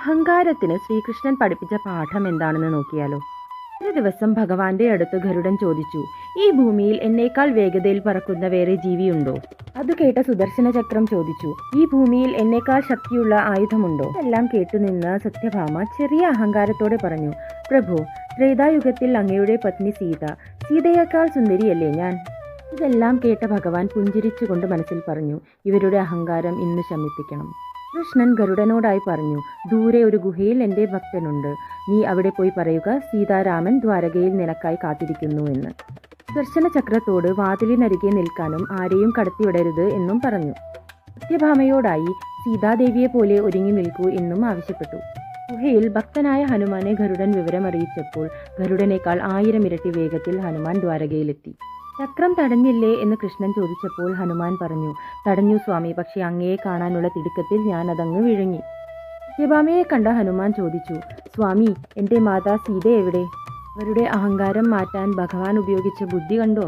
അഹങ്കാരത്തിന് ശ്രീകൃഷ്ണൻ പഠിപ്പിച്ച പാഠം എന്താണെന്ന് നോക്കിയാലോ. ഒരു ദിവസം ഭഗവാന്റെ അടുത്ത് ഗരുഡൻ ചോദിച്ചു, ഈ ഭൂമിയിൽ എന്നേക്കാൾ വേഗതയിൽ പറക്കുന്ന വേറെ ജീവിയുണ്ടോ? അത് കേട്ട സുദർശന ചക്രം ചോദിച്ചു, ഈ ഭൂമിയിൽ എന്നേക്കാൾ ശക്തിയുള്ള ആയുധമുണ്ടോ? ഇതെല്ലാം കേട്ടുനിന്ന സത്യഭാമ ചെറിയ അഹങ്കാരത്തോടെ പറഞ്ഞു, പ്രഭു, ത്രേതായുഗത്തിൽ അങ്ങയുടെ പത്നി സീതയേക്കാൾ സുന്ദരിയല്ലേ ഞാൻ? ഇതെല്ലാം കേട്ട ഭഗവാൻ പുഞ്ചിരിച്ചുകൊണ്ട് മനസ്സിൽ പറഞ്ഞു, ഇവരുടെ അഹങ്കാരം ഇന്ന് ശമിപ്പിക്കണം. കൃഷ്ണൻ ഗരുഡനോടായി പറഞ്ഞു, ദൂരെ ഒരു ഗുഹയിൽ എൻ്റെ ഭക്തനുണ്ട്. നീ അവിടെ പോയി പറയുക, സീതാരാമൻ ദ്വാരകയിൽ നിനക്കായി കാത്തിരിക്കുന്നു എന്ന്. സുദർശന ചക്രത്തോട് വാതിലിനരികെ നിൽക്കാനും ആരെയും കടത്തിവിടരുത് എന്നും പറഞ്ഞു. സത്യഭാമയോടായി സീതാദേവിയെ പോലെ ഒരുങ്ങി നിൽക്കൂ എന്നും ആവശ്യപ്പെട്ടു. ഗുഹയിൽ ഭക്തനായ ഹനുമാനെ ഗരുഡൻ വിവരമറിയിച്ചപ്പോൾ ഗരുഡനേക്കാൾ 1000 ഇരട്ടി വേഗത്തിൽ ഹനുമാൻ ദ്വാരകയിലെത്തി. ചക്രം തടഞ്ഞില്ലേ എന്ന് കൃഷ്ണൻ ചോദിച്ചപ്പോൾ ഹനുമാൻ പറഞ്ഞു, തടഞ്ഞു സ്വാമി, പക്ഷേ അങ്ങയെ കാണാനുള്ള തിടുക്കത്തിൽ ഞാൻ അതങ്ങ് വിഴുങ്ങി. സത്യഭാമയെ കണ്ട ഹനുമാൻ ചോദിച്ചു, സ്വാമി, എൻ്റെ മാതാ സീത എവിടെ? അവരുടെ അഹങ്കാരം മാറ്റാൻ ഭഗവാൻ ഉപയോഗിച്ച ബുദ്ധി കണ്ടോ?